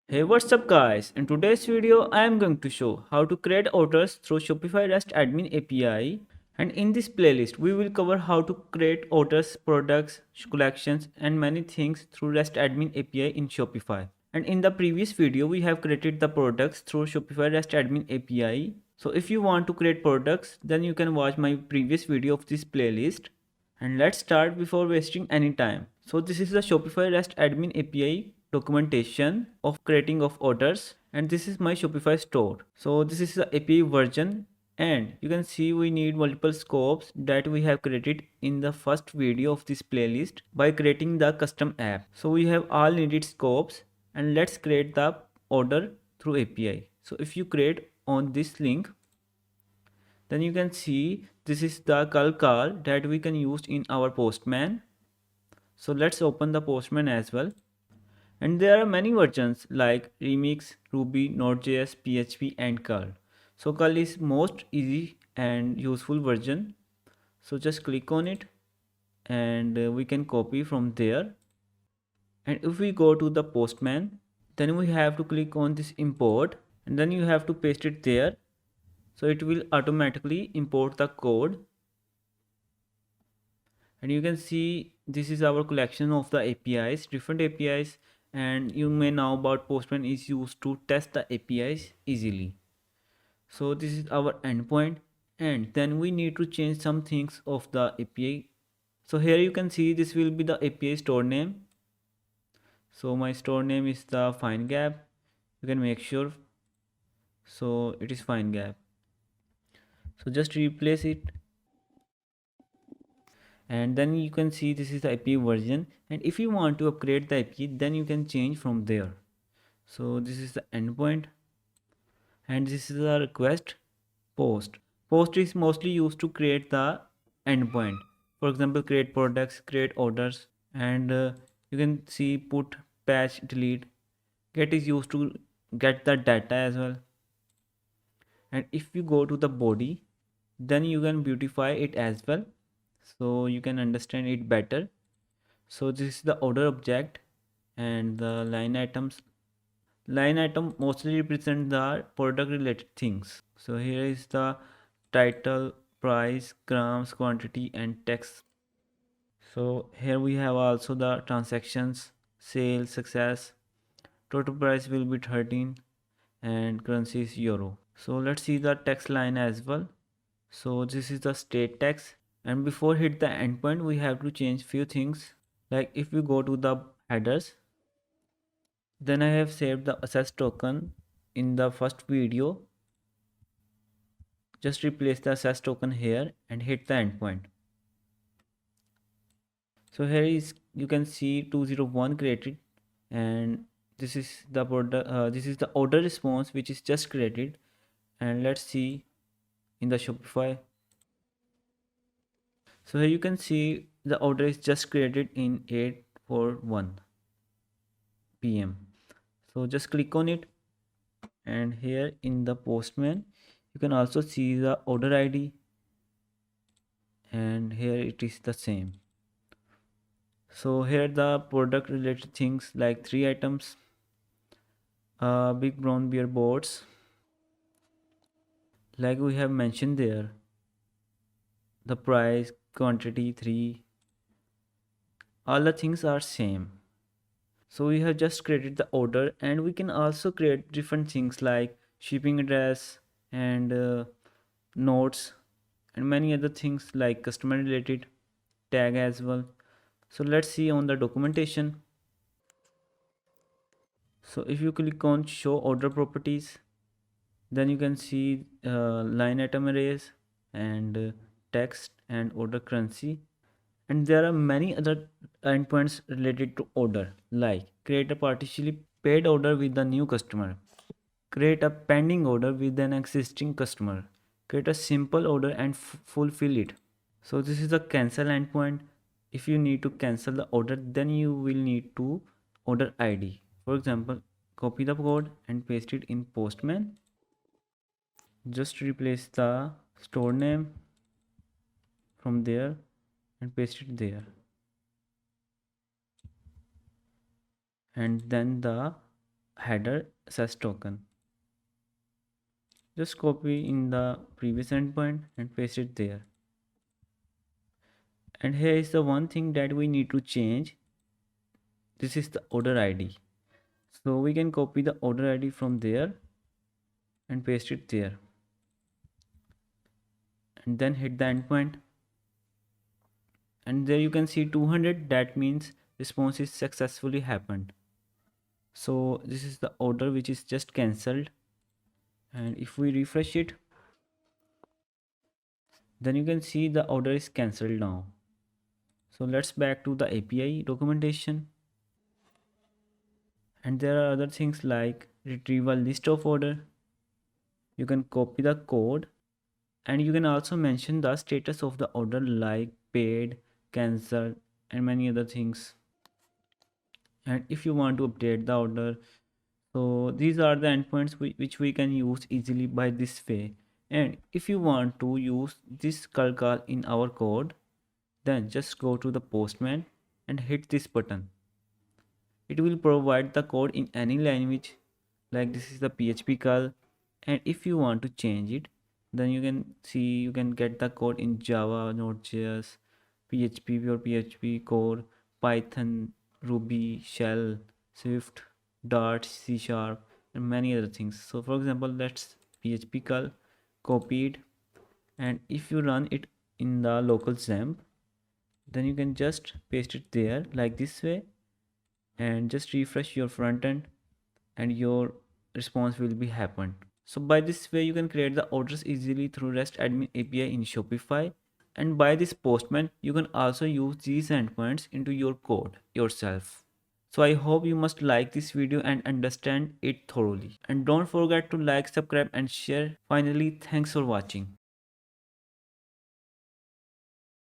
Hey, what's up guys? In today's video, I am going to show how to create orders through Shopify REST Admin API. And in this playlist, we will cover how to create orders, products, collections and many things through REST Admin API in Shopify. And in the previous video, we have created the products through Shopify REST Admin API. So if you want to create products, then you can watch my previous video of this playlist. And let's start before wasting any time. So this is the Shopify REST Admin API documentation of creating of orders, and this is my Shopify store. So this is the API version, and you can see we need multiple scopes that we have created in the first video of this playlist by creating the custom app. So we have all needed scopes, and let's create the order through API. So if you create on this link, then you can see this is the call that we can use in our Postman. So let's open the Postman as well. And there are many versions like Remix, Ruby, Node.js, PHP and curl. So curl is most easy and useful version. So just click on it and we can copy from there. And if we go to the Postman, then we have to click on this import and then you have to paste it there. So it will automatically import the code, and you can see this is our collection of the APIs, different APIs, and you may know about Postman is used to test the APIs easily. So this is our endpoint, and then we need to change some things of the API. So here you can see this will be the API store name. So my store name is the FineGap. You can make sure. So it is FineGap. So just replace it, and then you can see this is the API version, and if you want to upgrade the API, then you can change from there. So this is the endpoint, and this is the request. Post is mostly used to create the endpoint. For example, create products, create orders, and you can see put, patch, delete. Get is used to get the data as well. And if you go to the body, then you can beautify it as well, so you can understand it better. So this is the order object, and the line items. Line item mostly represent the product related things. So here is the title, price, grams, quantity and text. So here we have also the transactions, sales, success. Total price will be 13 and currency is euro. So let's see the text line as well. So this is the state text, and before hit the endpoint we have to change few things. Like if we go to the headers, then I have saved the access token in the first video. Just replace the access token here and hit the endpoint. So here is, you can see 201 created, and this is the product, this is the order response which is just created. And let's see in the Shopify. So here you can see the order is just created in 8:41 p.m. So just click on it, and here in the Postman you can also see the order ID, and here it is the same. So here the product related things like 3 items, big brown beer boards, like we have mentioned there, the price, quantity 3, all the things are same. So we have just created the order, and we can also create different things like shipping address and notes and many other things like customer related tag as well. So let's see on the documentation. So if you click on show order properties, then you can see line item arrays and text and order currency. And there are many other endpoints related to order, like create a partially paid order with a new customer, create a pending order with an existing customer, create a simple order and fulfill it. So this is the cancel endpoint. If you need to cancel the order, then you will need to order ID. For example, copy the code and paste it in Postman. Just replace the store name from there and paste it there. and then the header says token. Just copy in the previous endpoint and paste it there. And here is the one thing that we need to change. This is the order ID. So we can copy the order ID from there and paste it there. And then hit the endpoint. And there you can see 200. That means response is successfully happened. So this is the order which is just cancelled. And if we refresh it, then you can see the order is cancelled now. So let's back to the API documentation. And there are other things like retrieve a list of order. You can copy the code, and you can also mention the status of the order like paid, cancelled, and many other things. And if you want to update the order, so these are the endpoints which we can use easily by this way. And if you want to use this call in our code, then just go to the postman and hit this button. It will provide the code in any language, like this is the PHP call. And if you want to change it, then you can see you can get the code in Java, Node.js, PHP, pure PHP, core, Python, Ruby, Shell, Swift, Dart, C Sharp, and many other things. So for example, let's PHP call, copy it, and if you run it in the local XAMPP, then you can just paste it there like this way, and just refresh your front end, and your response will be happened. So by this way you can create the orders easily through REST admin API in Shopify. And by this postman you can also use these endpoints into your code yourself. So I hope you must like this video and understand it thoroughly. And don't forget to like, subscribe and share. Finally, thanks for watching.